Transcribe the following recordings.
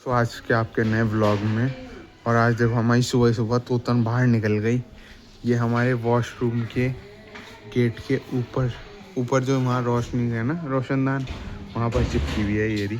तो आज के आपके नए व्लॉग में। और आज देखो हमारी सुबह सुबह तोतन बाहर निकल गई। ये हमारे वॉशरूम के गेट के ऊपर ऊपर जो वहाँ रोशनी है ना, रोशनदान, वहाँ पर चिपकी हुई है ये रही।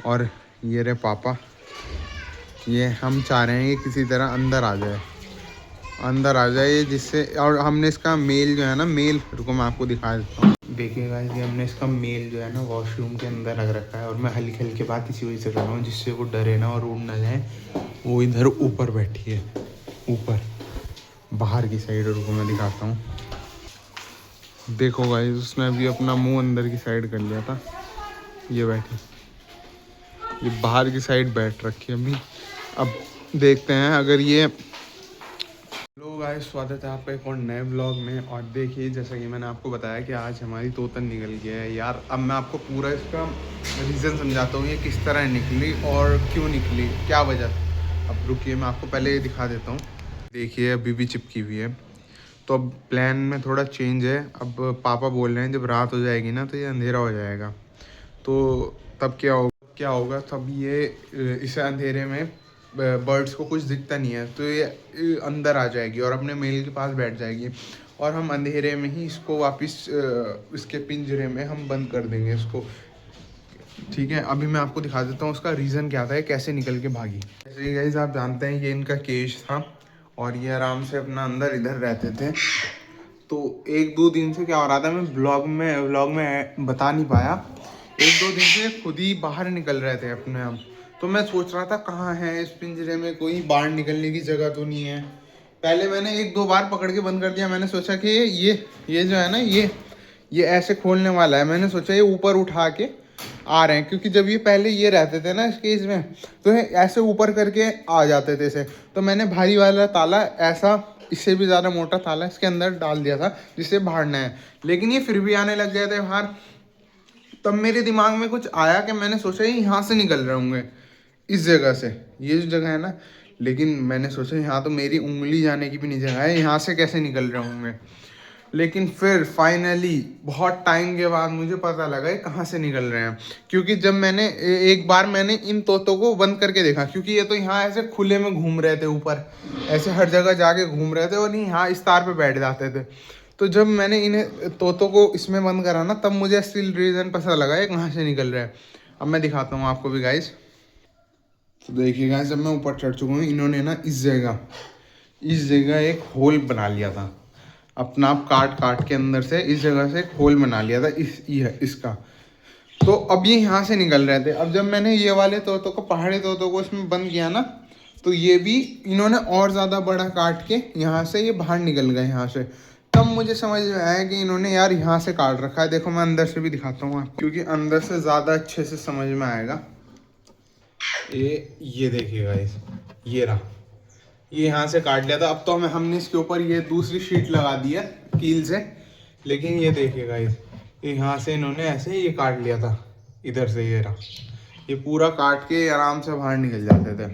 और ये रहे पापा। ये हम चाह रहे हैं कि किसी तरह अंदर आ जाए जिससे। और हमने इसका मेल जो है ना, मेल, रुको मैं आपको दिखा देता हूँ। देखिएगा, ये हमने इसका मेल जो है ना वॉशरूम के अंदर रख रखा है। और मैं हल्की हल्की बात इसी वजह से कर रहा हूँ जिससे वो डरे ना और उड़ ना जाए। वो इधर ऊपर बैठी है, ऊपर बाहर की साइड। रुको मैं दिखाता हूँ। देखो गाइस, उसने अभी अपना मुंह अंदर की साइड कर लिया था। ये बैठी, ये बाहर की साइड बैठ रखी है अभी। अब देखते हैं अगर ये। हेलो गाइस, स्वागत है आपका एक और नए व्लॉग में। और देखिए, जैसा कि मैंने आपको बताया कि आज हमारी तोतन निकल गया है यार। अब मैं आपको पूरा इसका रीज़न समझाता हूँ, ये किस तरह निकली और क्यों निकली, क्या वजह। अब रुकिए, मैं आपको पहले ये दिखा देता हूँ। देखिए अभी भी चिपकी हुई है। तो अब प्लान में थोड़ा चेंज है। अब पापा बोल रहे हैं जब रात हो जाएगी ना तो ये अंधेरा हो जाएगा। तो तब क्या होगा तब ये इस अंधेरे में बर्ड्स को कुछ दिखता नहीं है तो ये अंदर आ जाएगी और अपने मेल के पास बैठ जाएगी। और हम अंधेरे में ही इसको वापस इसके पिंजरे में हम बंद कर देंगे इसको। ठीक है, अभी मैं आपको दिखा देता हूँ उसका रीज़न क्या था, कैसे निकल के भागी। जैसे कि गाइस आप जानते हैं, ये इनका केज था और ये आराम से अपना अंदर इधर रहते थे। तो एक दो दिन से क्या हो रहा था, मैं व्लॉग में बता नहीं पाया। एक दो दिन से खुद ही बाहर निकल रहे थे अपने आप। तो मैं सोच रहा था कहाँ है इस पिंजरे में, कोई बाहर निकलने की जगह तो नहीं है। पहले मैंने एक दो बार पकड़ के बंद कर दिया। मैंने सोचा कि ये जो है ना, ये ऐसे खोलने वाला है। मैंने सोचा ये ऊपर उठा के आ रहे हैं, क्योंकि जब ये पहले ये रहते थे ना इस केज में तो ये ऐसे ऊपर करके आ जाते थे इसे। तो मैंने भारी वाला ताला, ऐसा इससे भी ज़्यादा मोटा ताला इसके अंदर डाल दिया था जिससे बाहर ना है। लेकिन ये फिर भी आने लग गए थे बाहर। तब मेरे दिमाग में कुछ आया कि मैंने सोचा ये यहाँ से निकल रहे होंगे, इस जगह से, ये जो जगह है ना। लेकिन मैंने सोचा यहाँ तो मेरी उंगली जाने की भी नहीं जगह है, यहाँ से कैसे निकल रहे होंगे। लेकिन फिर फाइनली बहुत टाइम के बाद मुझे पता लगा ये कहाँ से निकल रहे हैं। क्योंकि जब मैंने एक बार मैंने इन तोतों को बंद करके देखा, क्योंकि ये तो यहाँ ऐसे खुले में घूम रहे थे, ऊपर ऐसे हर जगह जाके घूम रहे थे और नहीं यहाँ इस तार पे बैठ जाते थे। तो जब मैंने इन्हें तोतों को इसमें बंद करा ना, तब मुझे असली रीज़न पता लगा ये कहाँ से निकल रहा है। अब मैं दिखाता हूँ आपको भी गाइस। तो देखिए गाइस, जब मैं ऊपर चढ़ चुका हूँ, इन्होंने ना इस जगह एक होल बना लिया था अपना। आप काट काट के अंदर से इस जगह से एक होल बना लिया था इसका। तो अब ये यहाँ से निकल रहे थे। अब जब मैंने ये वाले तोतों को, पहाड़ी तोतों को इसमें बंद किया ना, तो ये भी इन्होंने और ज़्यादा बड़ा काट के यहाँ से ये बाहर निकल गए यहाँ से। तब मुझे समझ में आया कि इन्होंने यार यहाँ से काट रखा है। देखो मैं अंदर से भी दिखाता हूँ आपको, क्योंकि अंदर से ज़्यादा अच्छे से समझ में आएगा। ये देखिएगा, ये रहा, ये यहाँ से काट लिया था। अब तो हमने इसके ऊपर ये दूसरी शीट लगा दी है कील से। लेकिन ये देखिएगा, ये यहाँ से इन्होंने ऐसे ये काट लिया था, इधर से ये रहा, ये पूरा काट के आराम से बाहर निकल जाते थे।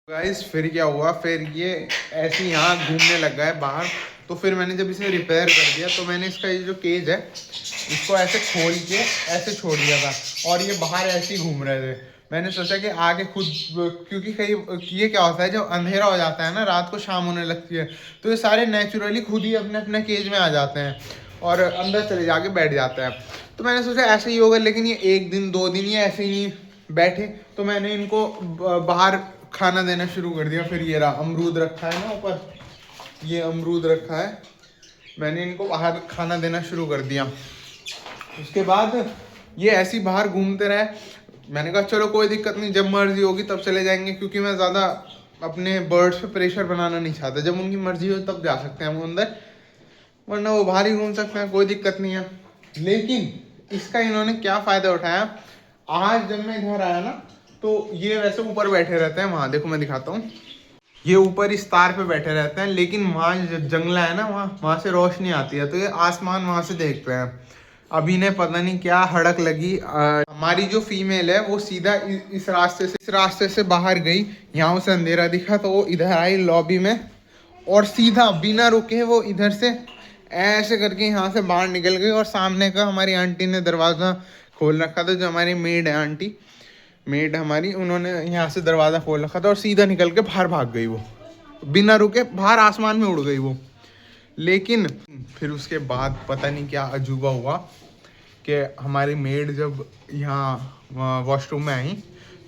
गाइस फिर क्या हुआ, फिर ये ऐसे यहाँ घूमने लग गया है बाहर। तो फिर मैंने जब इसे रिपेयर कर दिया तो मैंने इसका ये जो केज है इसको ऐसे खोल के ऐसे छोड़ दिया था और ये बाहर ऐसे ही घूम रहे थे। मैंने सोचा कि आगे खुद, क्योंकि कहीं ये क्या होता है जब अंधेरा हो जाता है ना, रात को शाम होने लगती है, तो ये सारे नेचुरली खुद ही अपने अपने केज में आ जाते हैं और अंदर चले जाके बैठ जाते हैं। तो मैंने सोचा ऐसे ही होगा। लेकिन ये एक दिन दो दिन ये ऐसे ही नहीं बैठे, तो मैंने इनको बाहर खाना देना शुरू कर दिया। फिर ये रहा, अमरूद रखा है ना ऊपर, ये अमरूद रखा है, मैंने इनको बाहर खाना देना शुरू कर दिया। उसके बाद ये ऐसे ही बाहर घूमते रहे। मैंने कहा चलो कोई दिक्कत नहीं, जब मर्जी होगी तब चले जाएंगे, क्योंकि मैं ज़्यादा अपने बर्ड्स पे प्रेशर बनाना नहीं चाहता। जब उनकी मर्जी हो तब जा सकते हैं वो अंदर, वरना वो बाहर ही घूम सकते हैं, कोई दिक्कत नहीं है। लेकिन इसका इन्होंने क्या फ़ायदा उठाया, आज जब मैं इधर आया ना तो ये वैसे ऊपर बैठे रहते हैं। वहाँ देखो मैं दिखाता हूँ, ये ऊपर इस तार पे बैठे रहते हैं। लेकिन वहाँ जंगला है ना, वहाँ से रोशनी आती है तो ये आसमान वहाँ से देखते हैं। अभी इन्हें पता नहीं क्या हड़क लगी, हमारी जो फीमेल है वो सीधा इस रास्ते से बाहर गई। यहाँ उसे अंधेरा दिखा तो वो इधर आई लॉबी में और सीधा बिना रुके वो इधर से ऐसे करके यहाँ से बाहर निकल गई। और सामने का हमारी आंटी ने दरवाज़ा खोल रखा था, जो हमारी मेड है आंटी, मेड हमारी, उन्होंने यहाँ से दरवाज़ा खोल रखा था और सीधा निकल के बाहर भाग गई वो, बिना रुके बाहर आसमान में उड़ गई वो। लेकिन फिर उसके बाद पता नहीं क्या अजूबा हुआ कि हमारी मेड जब यहाँ वॉशरूम में आई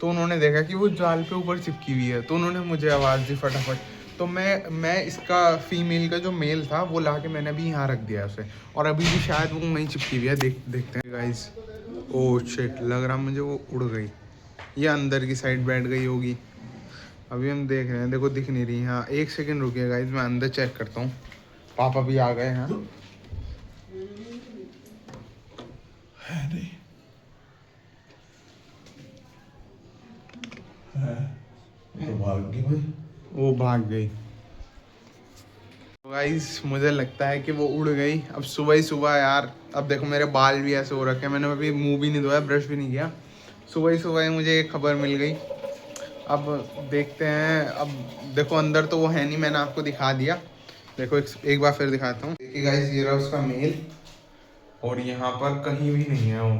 तो उन्होंने देखा कि वो जाल पे ऊपर चिपकी हुई है, तो उन्होंने मुझे आवाज़ दी फटाफट। तो मैं इसका फीमेल का जो मेल था वो ला के मैंने अभी यहाँ रख दिया उसे, और अभी भी शायद वो वहीं चिपकी हुई है। देखते हैं गाइस। ओह शिट, लग रहा मुझे वो उड़ गई, ये अंदर की साइड बैठ गई होगी। अभी हम देख रहे हैं, देखो दिख नहीं रही। हाँ 1 सेकंड रुकिए गाइस, मैं अंदर चेक करता हूँ। पापा भी आ गए हैं। वो भाग गई गाइस। मुझे लगता है कि वो उड़ गई। अब सुबह ही सुबह यार, अब देखो मेरे बाल भी ऐसे हो रखे हैं, मैंने अभी मुंह भी नहीं धोया, ब्रश भी नहीं किया। सुबह ही सुबह ही मुझे एक खबर मिल गई। अब देखते हैं। अब देखो अंदर तो वो है नहीं, मैंने आपको दिखा दिया। देखो एक बार फिर दिखाता हूँ। देखिए गाइस, ये रहा उसका मेल, और यहाँ पर कहीं भी नहीं है वो।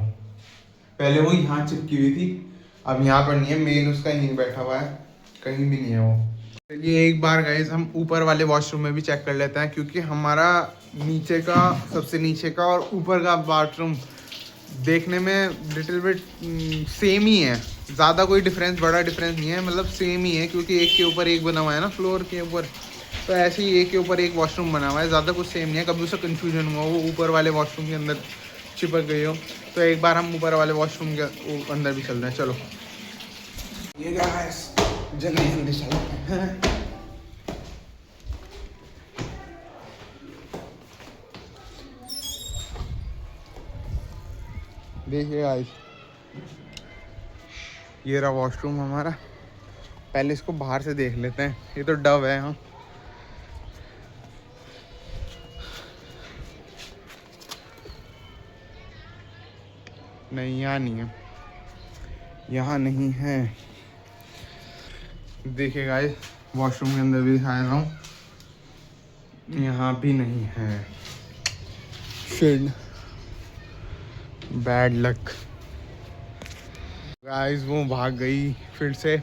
पहले वो यहाँ चिपकी हुई थी, अब यहाँ पर नहीं है। मेल उसका यहीं बैठा हुआ है, कहीं भी नहीं है वो। चलिए एक बार गाइस हम ऊपर वाले वॉशरूम में भी चेक कर लेते हैं, क्योंकि हमारा नीचे का, सबसे नीचे का और ऊपर का बाथरूम देखने में लिटिल बिट सेम ही है। ज़्यादा कोई डिफरेंस, बड़ा डिफरेंस नहीं है, मतलब सेम ही है, क्योंकि एक के ऊपर एक बना हुआ है ना फ्लोर के ऊपर। तो ऐसे ही एक के ऊपर एक वॉशरूम बना हुआ है, ज़्यादा कुछ सेम नहीं है। कभी उसे कन्फ्यूजन हुआ वो ऊपर वाले वॉशरूम के अंदर चिपक गई हो। तो एक बार हम ऊपर वाले वॉशरूम के अंदर भी चल रहे हैं। चलो ये गाइस, जल्दी जल्दी चलते हैं। देखिए गाइस, ये रहा वॉशरूम हमारा। पहले इसको बाहर से देख लेते हैं। ये तो डव है। हाँ नहीं, यहाँ नहीं है, यहाँ नहीं है। देखिए गाइस, वॉशरूम के अंदर भी दिखा रहा हूँ, यहाँ भी नहीं है। Shit, bad luck guys. वो भाग गई फिर से,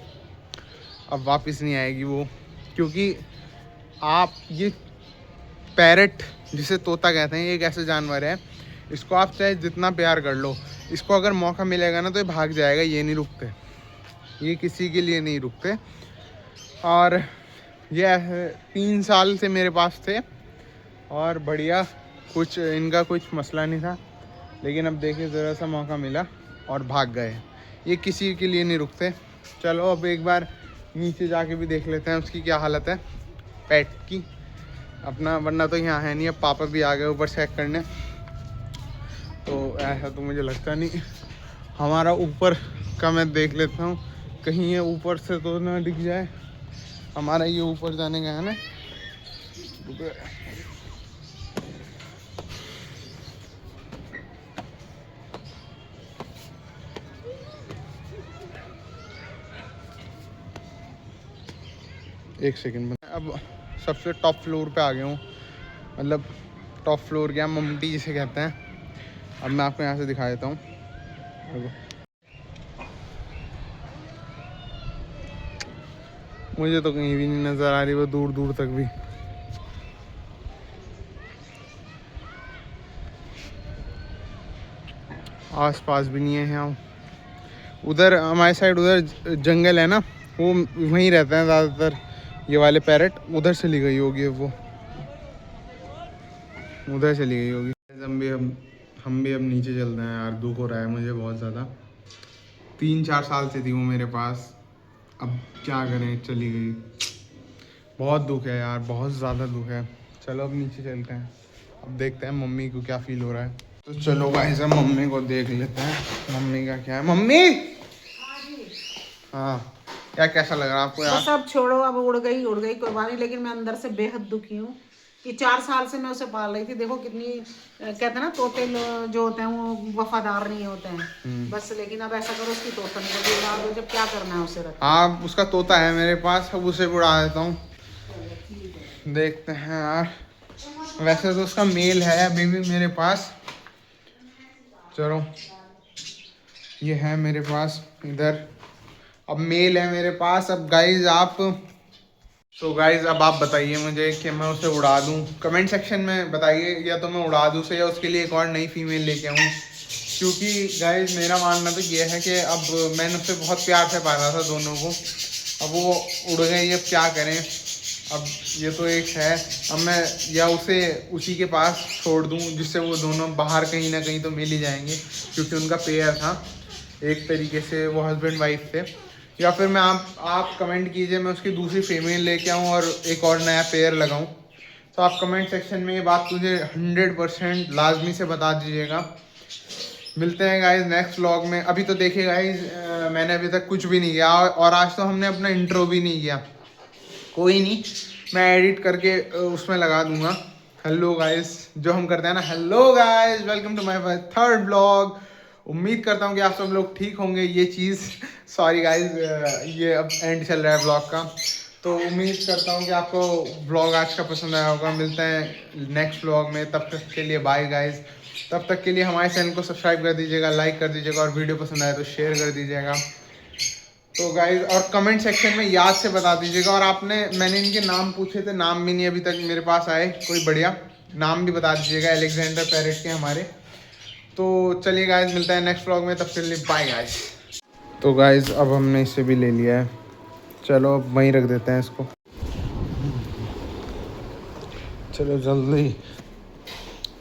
अब वापस नहीं आएगी वो, क्योंकि आप ये पैरट, जिसे तोता कहते हैं, ये एक ऐसा जानवर है, इसको आप चाहे जितना प्यार कर लो, इसको अगर मौका मिलेगा ना तो ये भाग जाएगा। ये नहीं रुकते, ये किसी के लिए नहीं रुकते। और ये 3 साल से मेरे पास थे और बढ़िया, कुछ इनका कुछ मसला नहीं था। लेकिन अब देखिए ज़रा सा मौका मिला और भाग गए। ये किसी के लिए नहीं रुकते। चलो अब एक बार नीचे जाके भी देख लेते हैं उसकी क्या हालत है, पेट की अपना, वरना तो यहाँ है नहीं। अब पापा भी आ गए ऊपर चेक करने, तो ऐसा तो मुझे लगता नहीं। हमारा ऊपर का मैं देख लेता हूँ, कहीं ये ऊपर से तो ना दिख जाए। हमारा ये ऊपर जाने का है ना। एक सेकंड, अब सबसे टॉप फ्लोर पे आ गया हूँ, मतलब टॉप फ्लोर क्या, ममटी जिसे कहते हैं। अब मैं आपको यहाँ से दिखा देता हूँ। मुझे तो कहीं भी नहीं नज़र आ रही वो, दूर दूर तक भी। आस पास भी नहीं है यहाँ। उधर हमारे साइड उधर जंगल है ना, वो वहीं रहते हैं ज़्यादातर ये वाले पैरट। उधर चली गई होगी वो, उधर चली गई होगी। हम भी अब नीचे चल रहे हैं यार, दुख हो रहा है मुझे बहुत ज़्यादा। 3-4 साल से थी वो मेरे पास, अब क्या करें, चली गई। बहुत दुख है यार, बहुत ज़्यादा दुख है। चलो अब नीचे चलते हैं, अब देखते हैं मम्मी को क्या फील हो रहा है। तो चलो भाई साहब मम्मी को देख लेते हैं, मम्मी का क्या है। मम्मी, हाँ क्या, कैसा लग रहा है आपको यार? सब छोड़ो, अब उड़ गई कोई बात नहीं, लेकिन मैं अंदर से बेहद दुखी हूँ कि 4 साल से मैं उसे पाल रही थी। देखो कितनी, कहते हैं ना तोते जो होते हैं वो वफादार नहीं होते हैं बस। लेकिन अब ऐसा करो उसकी तोता निकल उड़ा दो, जब क्या करना है उसे रख। हाँ उसका तोता है मेरे पास, अब उसे उड़ा देता हूँ। देखते हैं यार, वैसे तो उसका मेल है अभी भी मेरे पास। चलो ये है मेरे पास इधर, अब मेल है मेरे पास। अब गाइज आप अब आप बताइए मुझे कि मैं उसे उड़ा दूं, कमेंट सेक्शन में बताइए, या तो मैं उड़ा दूं उसे या उसके लिए एक और नई फीमेल लेके आऊँ। क्योंकि गाइज मेरा मानना तो ये है कि अब मैंने उससे बहुत प्यार से पाला था दोनों को, अब वो उड़ गई, अब क्या करें। अब ये तो एक है, अब मैं या उसे उसी के पास छोड़ दूं जिससे वो दोनों बाहर कहीं ना कहीं तो मिल ही जाएंगे, क्योंकि उनका पेयर था एक तरीके से, वो हस्बैंड वाइफ थे। या फिर मैं आप कमेंट कीजिए मैं उसकी दूसरी फीमेल लेके आऊँ और एक और नया पेयर लगाऊँ। तो आप कमेंट सेक्शन में ये बात मुझे 100% लाजमी से बता दीजिएगा। मिलते हैं गाइज नेक्स्ट व्लॉग में। अभी तो देखिए गाइज मैंने अभी तक कुछ भी नहीं किया, और आज तो हमने अपना इंट्रो भी नहीं किया। कोई नहीं, मैं एडिट करके उसमें लगा दूंगा। हेलो गाइज जो हम करते हैं ना, hello guys welcome to my third vlog. उम्मीद करता हूँ कि आप सब लोग ठीक होंगे। ये चीज़ सॉरी गाइज ये अब एंड चल रहा है व्लॉग का, तो उम्मीद करता हूँ कि आपको व्लॉग आज का पसंद आया होगा। मिलते हैं नेक्स्ट व्लॉग में, तब तक के लिए बाय गाइज। तब तक के लिए हमारे चैनल को सब्सक्राइब कर दीजिएगा, लाइक कर दीजिएगा, और वीडियो पसंद आए तो शेयर कर दीजिएगा। तो गाइज और कमेंट सेक्शन में याद से बता दीजिएगा। और मैंने इनके नाम पूछे थे, नाम भी नहीं अभी तक मेरे पास आए कोई बढ़िया, नाम भी बता दीजिएगा अलेक्जेंडर पैरेट के हमारे। तो चलिए गाइज मिलता है नेक्स्ट व्लॉग में, तब के लिए बाय गाइज। तो गाइज अब हमने इसे भी ले लिया है, चलो अब वहीं रख देते हैं इसको। चलो जल्दी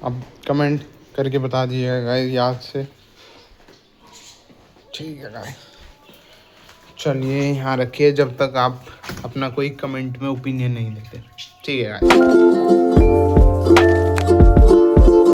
अब कमेंट करके बता दीजिएगा गाइज याद से, ठीक है गाइज। चलिए यहाँ रखिए जब तक आप अपना कोई कमेंट में ओपिनियन नहीं देते, ठीक है गाइज।